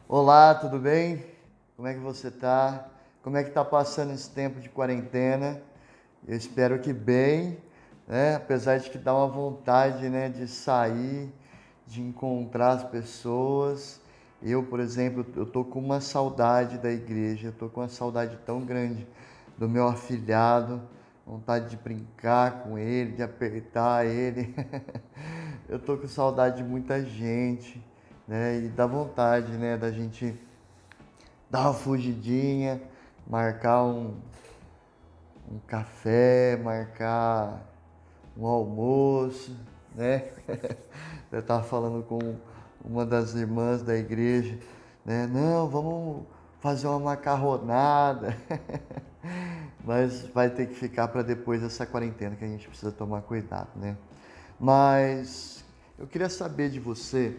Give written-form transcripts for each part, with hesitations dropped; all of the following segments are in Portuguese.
Olá, tudo bem? Como é que você tá? Como é que tá passando esse tempo de quarentena? Eu espero que bem, né? Apesar de que dá uma vontade, né, de sair, de encontrar as pessoas. Eu, por exemplo, eu tô com uma saudade da igreja, eu tô com uma saudade tão grande do meu afilhado, vontade de brincar com ele, de apertar ele. Eu tô com saudade de muita gente, né? E dá vontade, né, da gente dar uma fugidinha, marcar um café, marcar um almoço, né? Eu estava falando com uma das irmãs da igreja, né? Não, vamos fazer uma macarronada, mas vai ter que ficar para depois dessa quarentena que a gente precisa tomar cuidado, né? Mas eu queria saber de você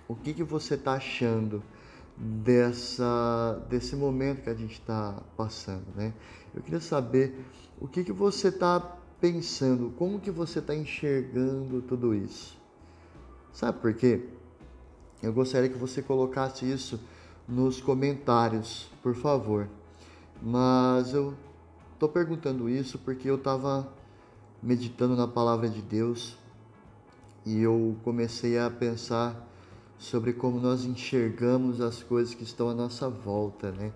o que que você está achando desse momento que a gente está passando, né? Eu queria saber o que que você está pensando, como que você está enxergando tudo isso. Sabe por quê? Eu gostaria que você colocasse isso nos comentários, por favor. Mas eu estou perguntando isso porque eu estava meditando na palavra de Deus e eu comecei a pensar sobre como nós enxergamos as coisas que estão à nossa volta, né?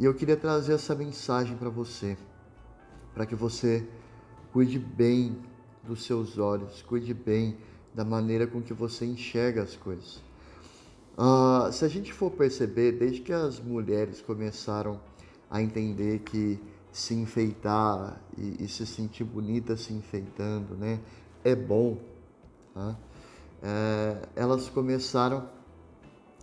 E eu queria trazer essa mensagem para você, para que você cuide bem dos seus olhos, cuide bem da maneira com que você enxerga as coisas. Se a gente for perceber, desde que as mulheres começaram a entender que se enfeitar e se sentir bonita se enfeitando, né, é bom, tá? Elas começaram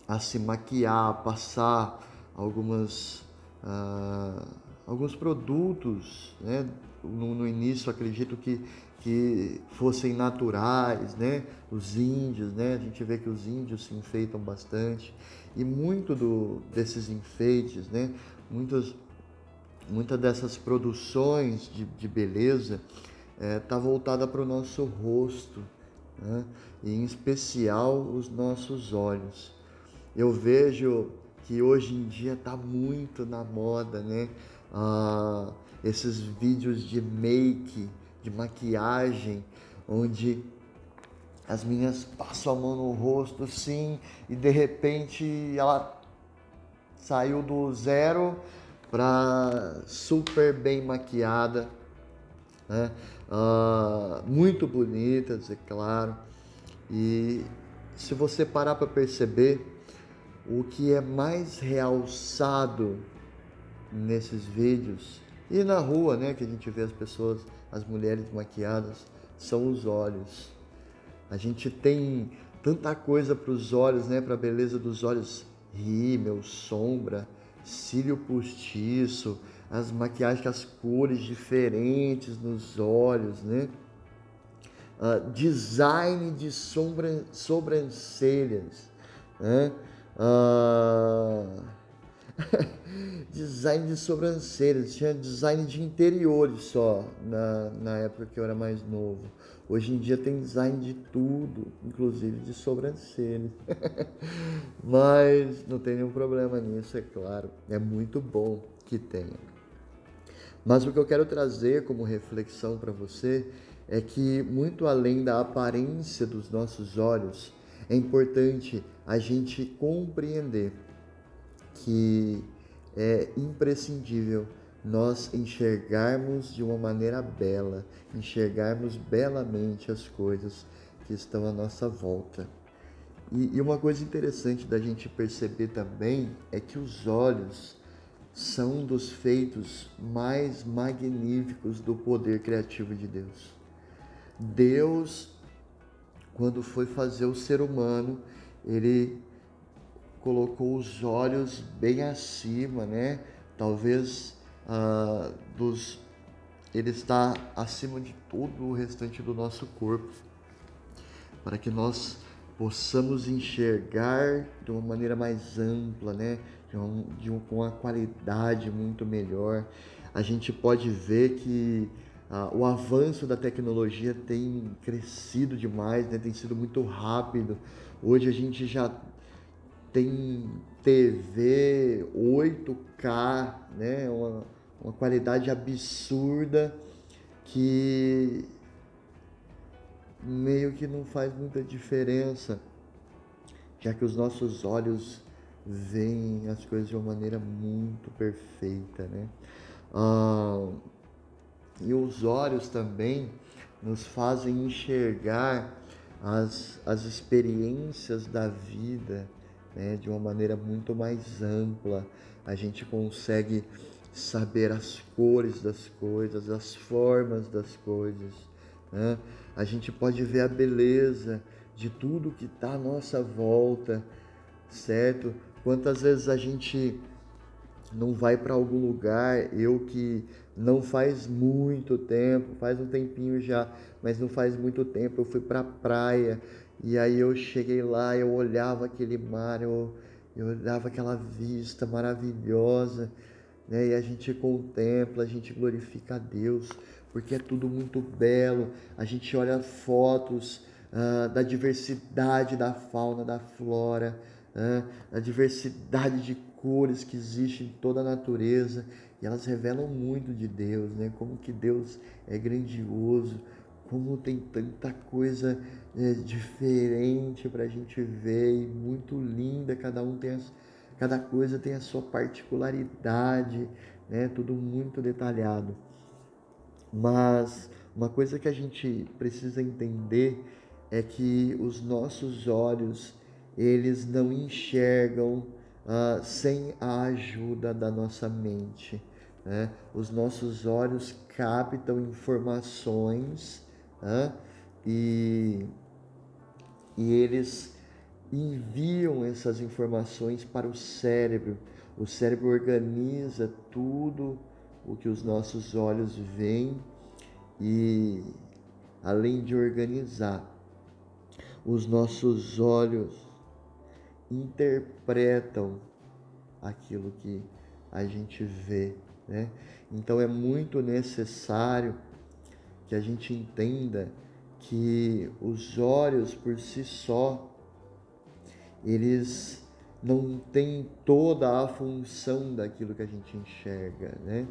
a se maquiar, a passar algumas, ah, alguns produtos, né? No início acredito que fossem naturais, né? Os índios, né? A gente vê que os índios se enfeitam bastante e muito desses enfeites, né? Muitas dessas produções de beleza está voltada para o nosso rosto, né? E em especial os nossos olhos. Eu vejo que hoje em dia está muito na moda, né? Esses vídeos de make, de maquiagem, onde as meninas passam a mão no rosto, sim, e de repente ela saiu do zero para super bem maquiada, né? Muito bonitas, é claro. E se você parar para perceber, o que é mais realçado nesses vídeos e na rua, né, que a gente vê as pessoas, as mulheres maquiadas, são os olhos. A gente tem tanta coisa para os olhos, né, para a beleza dos olhos, rímel, sombra, cílio postiço, as maquiagens, as cores diferentes nos olhos, né? Design de sobrancelhas, né? Ah, design de sobrancelhas, tinha design de interiores só na época que eu era mais novo. Hoje em dia tem design de tudo, inclusive de sobrancelhas. Mas não tem nenhum problema nisso, é claro. É muito bom que tenha. Mas o que eu quero trazer como reflexão para você é que, muito além da aparência dos nossos olhos, é importante a gente compreender que é imprescindível nós enxergarmos de uma maneira bela, enxergarmos belamente as coisas que estão à nossa volta. E uma coisa interessante da gente perceber também é que os olhos são um dos feitos mais magníficos do poder criativo de Deus. Deus, quando foi fazer o ser humano, ele colocou os olhos bem acima, né? Talvez dos ele está acima de todo o restante do nosso corpo, para que nós possamos enxergar de uma maneira mais ampla, né? Com uma qualidade muito melhor. A gente pode ver que o avanço da tecnologia tem crescido demais, né? Tem sido muito rápido. Hoje a gente já tem TV 8K, né? Uma qualidade absurda que meio que não faz muita diferença, já que os nossos olhos veem as coisas de uma maneira muito perfeita, né? Ah, e os olhos também nos fazem enxergar as experiências da vida, né, de uma maneira muito mais ampla. A gente consegue saber as cores das coisas, as formas das coisas, né? A gente pode ver a beleza de tudo que está à nossa volta, certo? Quantas vezes a gente não vai para algum lugar, eu que não faz muito tempo, faz um tempinho já, mas não faz muito tempo, eu fui para a praia e aí eu cheguei lá, eu olhava aquele mar, eu olhava aquela vista maravilhosa, né? E a gente contempla, a gente glorifica a Deus, porque é tudo muito belo. A gente olha fotos da diversidade da fauna, da flora, da diversidade de cores que existe em toda a natureza, e elas revelam muito de Deus, né? Como que Deus é grandioso, como tem tanta coisa diferente para a gente ver e muito linda, cada coisa tem a sua particularidade, né? Tudo muito detalhado. Mas uma coisa que a gente precisa entender é que os nossos olhos, eles não enxergam sem a ajuda da nossa mente, né? Os nossos olhos captam informações, né? e, e eles enviam essas informações para o cérebro. O cérebro organiza tudo o que os nossos olhos veem e, além de organizar, os nossos olhos interpretam aquilo que a gente vê, né? Então é muito necessário que a gente entenda que os olhos por si só, eles não têm toda a função daquilo que a gente enxerga, né?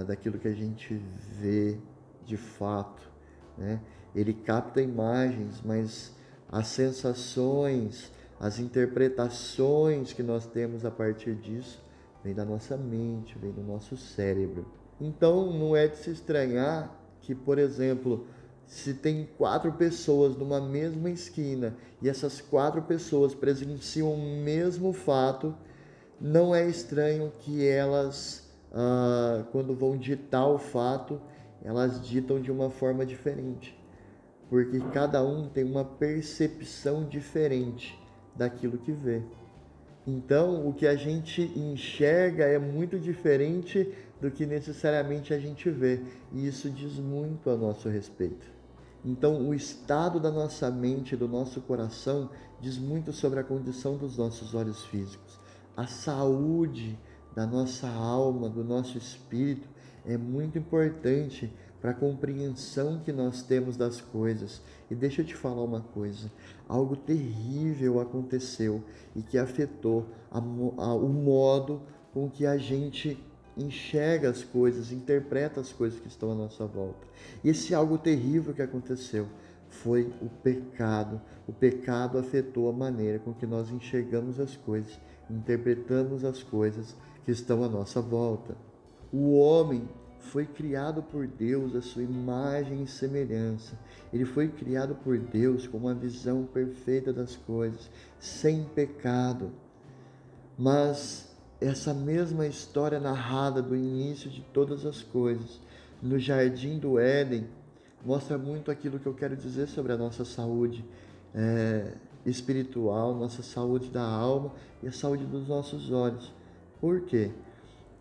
Daquilo que a gente vê de fato, né? Ele capta imagens, mas as sensações, as interpretações que nós temos a partir disso, vem da nossa mente, vem do nosso cérebro. Então não é de se estranhar que, por exemplo, se tem 4 pessoas numa mesma esquina e essas 4 pessoas presenciam o mesmo fato, não é estranho que elas, quando vão ditar o fato, elas ditam de uma forma diferente, porque cada um tem uma percepção diferente daquilo que vê. Então, o que a gente enxerga é muito diferente do que necessariamente a gente vê, e isso diz muito a nosso respeito. Então, o estado da nossa mente, do nosso coração, diz muito sobre a condição dos nossos olhos físicos. A saúde da nossa alma, do nosso espírito, é muito importante para a compreensão que nós temos das coisas. E deixa eu te falar uma coisa: algo terrível aconteceu e que afetou o modo com que a gente enxerga as coisas, interpreta as coisas que estão à nossa volta. E esse algo terrível que aconteceu foi o pecado. O pecado afetou a maneira com que nós enxergamos as coisas, interpretamos as coisas que estão à nossa volta. O homem foi criado por Deus, a sua imagem e semelhança. Ele foi criado por Deus com uma visão perfeita das coisas, sem pecado. Mas essa mesma história narrada do início de todas as coisas, no jardim do Éden, mostra muito aquilo que eu quero dizer sobre a nossa saúde espiritual, nossa saúde da alma e a saúde dos nossos olhos. Por quê?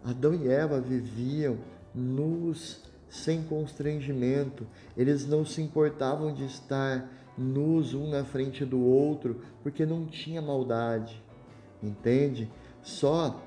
Adão e Eva viviam nus, sem constrangimento. Eles não se importavam de estar nus um na frente do outro, porque não tinha maldade, entende? Só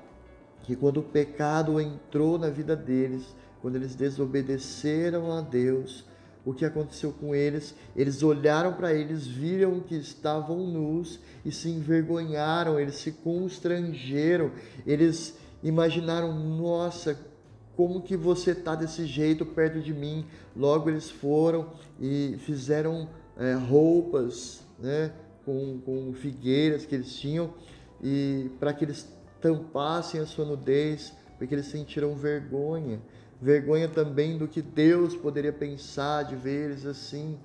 que quando o pecado entrou na vida deles, quando eles desobedeceram a Deus, o que aconteceu com eles. Eles olharam para eles, viram que estavam nus e se envergonharam, eles se constrangeram, eles imaginaram: nossa, como que você está desse jeito perto de mim? Logo eles foram e fizeram roupas, né, com figueiras que eles tinham, e para que eles tampassem a sua nudez, porque eles sentiram vergonha. Vergonha também do que Deus poderia pensar de ver eles assim.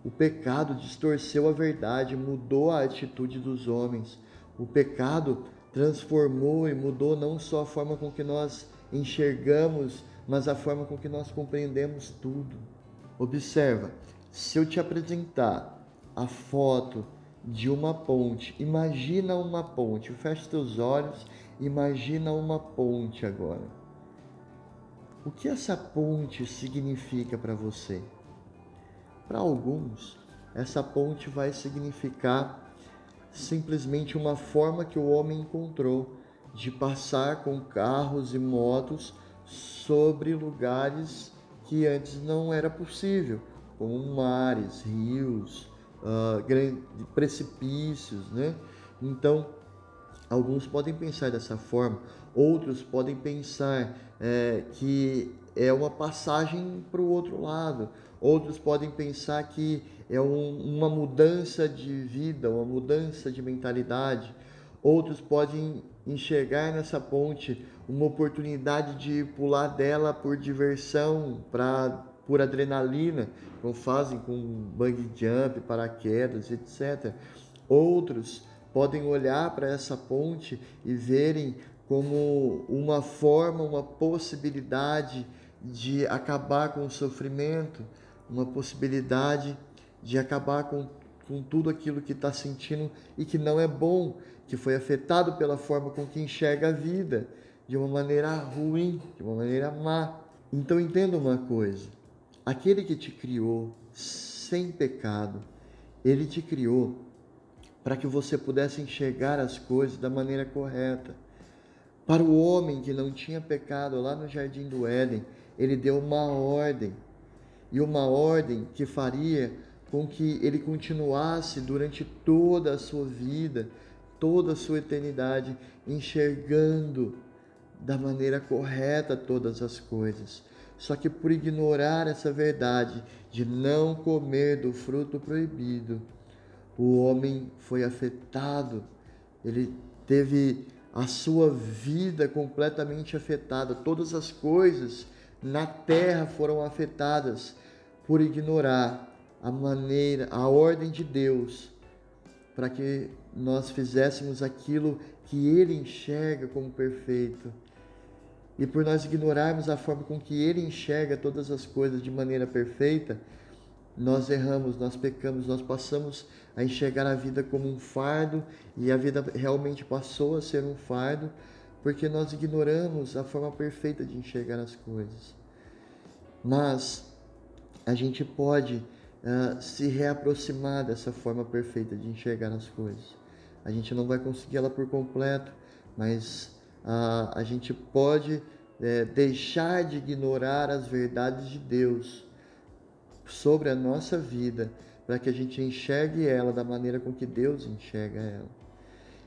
O pecado distorceu a verdade, mudou a atitude dos homens. O pecado transformou e mudou não só a forma com que nós enxergamos, mas a forma com que nós compreendemos tudo. Observa, se eu te apresentar a foto de uma ponte, imagina uma ponte, fecha os teus olhos, imagina uma ponte agora. O que essa ponte significa para você? Para alguns, essa ponte vai significar simplesmente uma forma que o homem encontrou de passar com carros e motos sobre lugares que antes não era possível, como mares, rios, precipícios, né? Então, alguns podem pensar dessa forma, outros podem pensar que é uma passagem para o outro lado, outros podem pensar que é uma mudança de vida, uma mudança de mentalidade, outros podem enxergar nessa ponte uma oportunidade de pular dela por diversão, por adrenalina, como fazem com bungee jump, paraquedas, etc. Outros podem olhar para essa ponte e verem como uma forma, uma possibilidade de acabar com o sofrimento, uma possibilidade de acabar com tudo aquilo que está sentindo e que não é bom, que foi afetado pela forma com que enxerga a vida, de uma maneira ruim, de uma maneira má. Então entenda uma coisa, aquele que te criou sem pecado, ele te criou para que você pudesse enxergar as coisas da maneira correta. Para o homem que não tinha pecado lá no Jardim do Éden, ele deu uma ordem, e uma ordem que faria com que ele continuasse durante toda a sua vida, toda a sua eternidade, enxergando da maneira correta todas as coisas. Só que por ignorar essa verdade de não comer do fruto proibido, o homem foi afetado, ele teve a sua vida completamente afetada, todas as coisas na terra foram afetadas por ignorar a ordem de Deus, para que nós fizéssemos aquilo que Ele enxerga como perfeito. E por nós ignorarmos a forma com que Ele enxerga todas as coisas de maneira perfeita, nós erramos, nós pecamos, nós passamos a enxergar a vida como um fardo, e a vida realmente passou a ser um fardo, porque nós ignoramos a forma perfeita de enxergar as coisas. Mas a gente pode se reaproximar dessa forma perfeita de enxergar as coisas. A gente não vai conseguir ela por completo, mas a gente pode deixar de ignorar as verdades de Deus sobre a nossa vida, para que a gente enxergue ela da maneira com que Deus enxerga ela.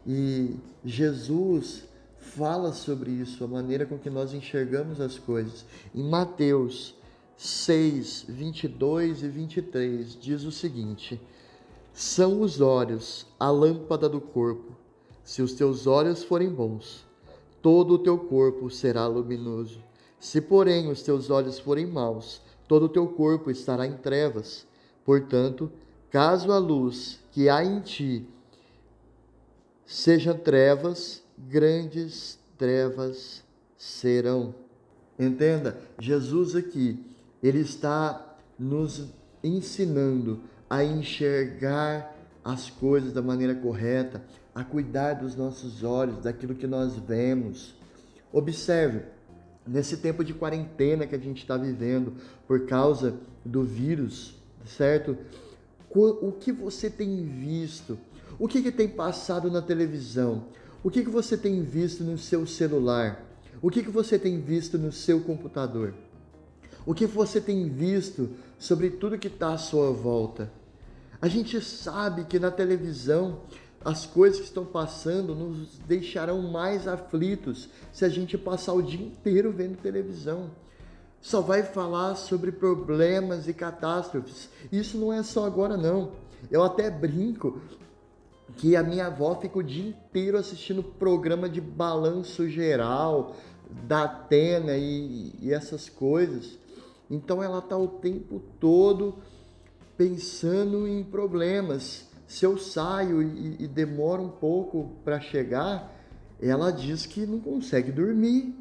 E Jesus fala sobre isso, a maneira com que nós enxergamos as coisas. Em Mateus 6, 22 e 23, diz o seguinte: são os olhos a lâmpada do corpo. Se os teus olhos forem bons, todo o teu corpo será luminoso. Se, porém, os teus olhos forem maus, todo o teu corpo estará em trevas. Portanto, caso a luz que há em ti seja trevas, grandes trevas serão. Entenda, Jesus aqui, ele está nos ensinando a enxergar as coisas da maneira correta, a cuidar dos nossos olhos, daquilo que nós vemos. Observe, nesse tempo de quarentena que a gente está vivendo por causa do vírus, certo? O que você tem visto? O que tem passado na televisão? O que você tem visto no seu celular? O que você tem visto no seu computador? O que você tem visto sobre tudo que está à sua volta? A gente sabe que na televisão as coisas que estão passando nos deixarão mais aflitos se a gente passar o dia inteiro vendo televisão. Só vai falar sobre problemas e catástrofes. Isso não é só agora não. Eu até brinco que a minha avó fica o dia inteiro assistindo programa de balanço geral, da Atena e essas coisas. Então ela está o tempo todo pensando em problemas. Se eu saio e demoro um pouco para chegar, ela diz que não consegue dormir,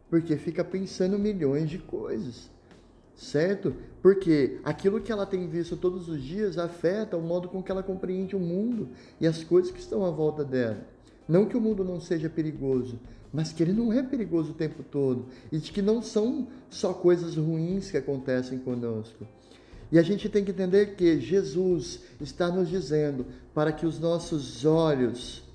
porque fica pensando milhões de coisas, certo? Porque aquilo que ela tem visto todos os dias afeta o modo com que ela compreende o mundo e as coisas que estão à volta dela. Não que o mundo não seja perigoso, mas que ele não é perigoso o tempo todo e de que não são só coisas ruins que acontecem conosco. E a gente tem que entender que Jesus está nos dizendo para que os nossos olhos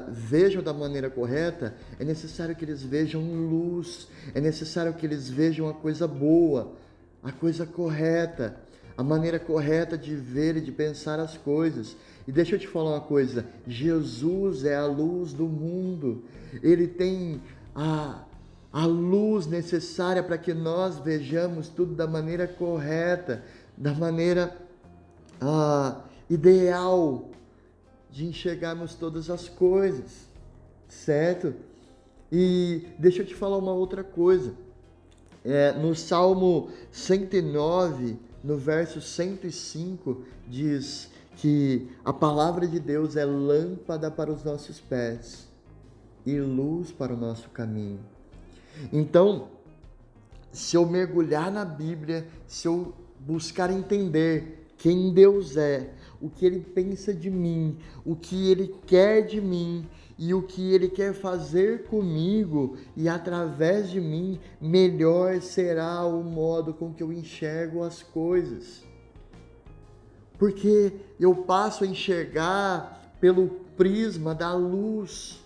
vejam da maneira correta, é necessário que eles vejam luz, é necessário que eles vejam a coisa boa, a coisa correta, a maneira correta de ver e de pensar as coisas. E deixa eu te falar uma coisa, Jesus é a luz do mundo, Ele tem a luz necessária para que nós vejamos tudo da maneira correta, da maneira ideal de enxergarmos todas as coisas, certo? E deixa eu te falar uma outra coisa. No Salmo 109, no verso 105, diz que a palavra de Deus é lâmpada para os nossos pés e luz para o nosso caminho. Então, se eu mergulhar na Bíblia, se eu buscar entender quem Deus é, o que Ele pensa de mim, o que Ele quer de mim e o que Ele quer fazer comigo e através de mim, melhor será o modo com que eu enxergo as coisas. Porque eu passo a enxergar pelo prisma da luz.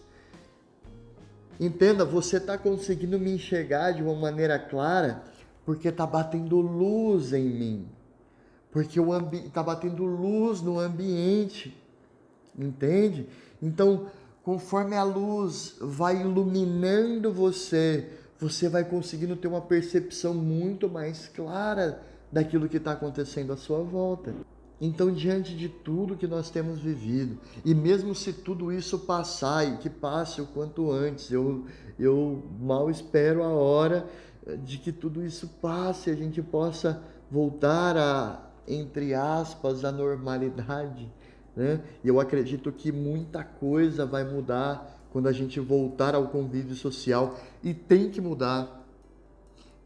Entenda, você está conseguindo me enxergar de uma maneira clara porque está batendo luz em mim. Porque está batendo luz no ambiente, entende? Então, conforme a luz vai iluminando você, você vai conseguindo ter uma percepção muito mais clara daquilo que está acontecendo à sua volta. Então, diante de tudo que nós temos vivido, e mesmo se tudo isso passar e que passe o quanto antes, eu mal espero a hora de que tudo isso passe, a gente possa voltar a, entre aspas, a normalidade, né? E eu acredito que muita coisa vai mudar quando a gente voltar ao convívio social, e tem que mudar.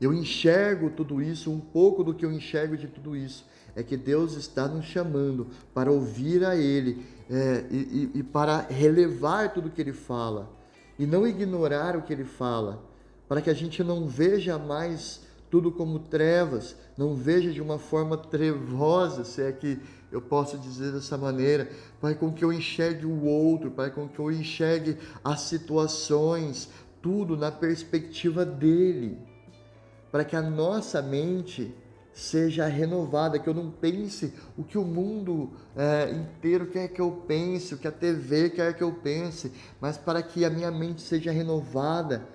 Eu enxergo tudo isso, um pouco do que eu enxergo de tudo isso é que Deus está nos chamando para ouvir a Ele e para relevar tudo que Ele fala e não ignorar o que Ele fala, para que a gente não veja mais tudo como trevas, não veja de uma forma trevosa, se é que eu posso dizer dessa maneira, para com que eu enxergue o outro, para com que eu enxergue as situações, tudo na perspectiva dEle, para que a nossa mente seja renovada, que eu não pense o que o mundo inteiro quer que eu pense, o que a TV quer que eu pense, mas para que a minha mente seja renovada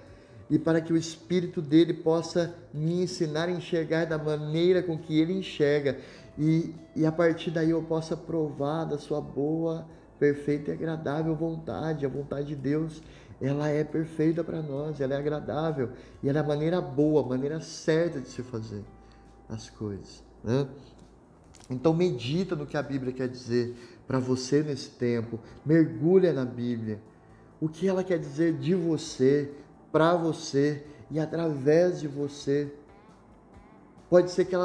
e para que o Espírito dele possa me ensinar a enxergar da maneira com que ele enxerga e a partir daí eu possa provar da sua boa, perfeita e agradável vontade. A vontade de Deus, ela é perfeita para nós, ela é agradável e ela é a maneira boa, a maneira certa de se fazer as coisas, né? Então medita no que a Bíblia quer dizer para você nesse tempo, mergulha na Bíblia, o que ela quer dizer de você, para você e através de você. Pode ser que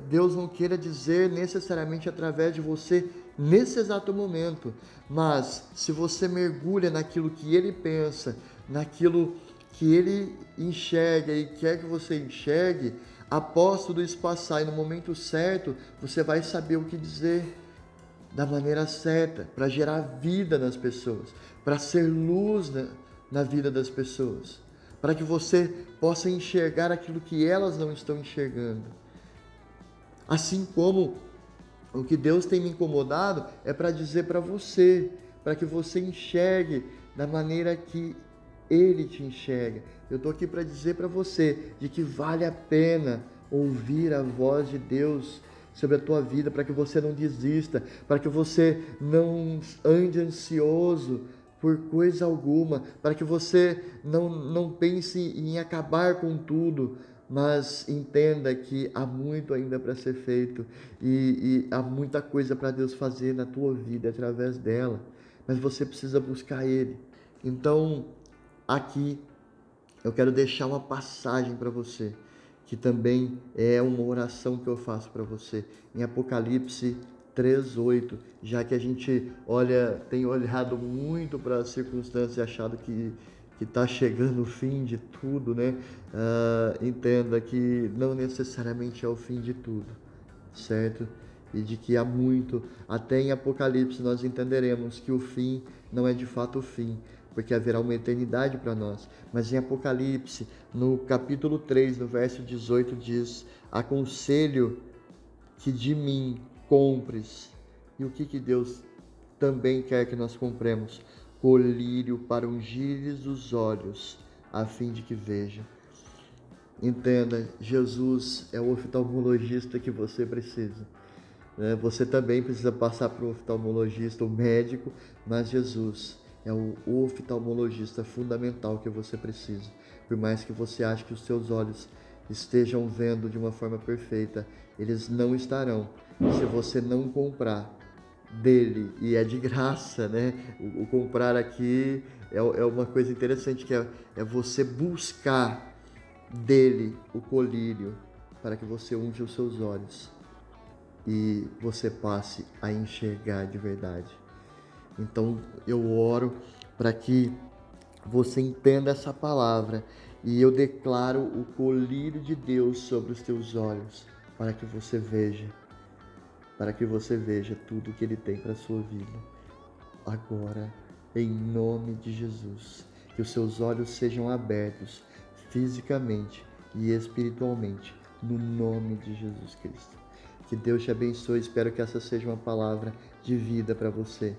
Deus não queira dizer necessariamente através de você nesse exato momento, mas se você mergulha naquilo que Ele pensa, naquilo que Ele enxerga e quer que você enxergue, após tudo isso passar e no momento certo, você vai saber o que dizer da maneira certa, para gerar vida nas pessoas, para ser luz na vida das pessoas. para que você possa enxergar aquilo que elas não estão enxergando. Assim como o que Deus tem me incomodado é para dizer para você, para que você enxergue da maneira que Ele te enxerga. Eu estou aqui para dizer para você de que vale a pena ouvir a voz de Deus sobre a tua vida, para que você não desista, para que você não ande ansioso por coisa alguma, para que você não pense em acabar com tudo, mas entenda que há muito ainda para ser feito e há muita coisa para Deus fazer na tua vida através dela, mas você precisa buscar Ele. Então, aqui eu quero deixar uma passagem para você, que também é uma oração que eu faço para você, em Apocalipse 3:8, já que a gente tem olhado muito para as circunstâncias e achado que está chegando o fim de tudo, né? Entenda que não necessariamente é o fim de tudo, certo? E de que há muito, até em Apocalipse nós entenderemos que o fim não é de fato o fim, porque haverá uma eternidade para nós. Mas em Apocalipse, no capítulo 3, no verso 18, diz: aconselho que de mim compres. E o que Deus também quer que nós compremos? Colírio para ungires os olhos, a fim de que veja. Entenda, Jesus é o oftalmologista que você precisa. Você também precisa passar por um oftalmologista, um médico, mas Jesus é o oftalmologista fundamental que você precisa. Por mais que você ache que os seus olhos estejam vendo de uma forma perfeita, eles não estarão se você não comprar dele, e é de graça, né? O comprar aqui é uma coisa interessante, que é você buscar dele o colírio para que você unja os seus olhos e você passe a enxergar de verdade. Então eu oro para que você entenda essa palavra e eu declaro o colírio de Deus sobre os teus olhos, para que você veja tudo que Ele tem para a sua vida. Agora, em nome de Jesus, que os seus olhos sejam abertos fisicamente e espiritualmente, no nome de Jesus Cristo. Que Deus te abençoe, espero que essa seja uma palavra de vida para você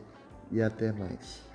e até mais.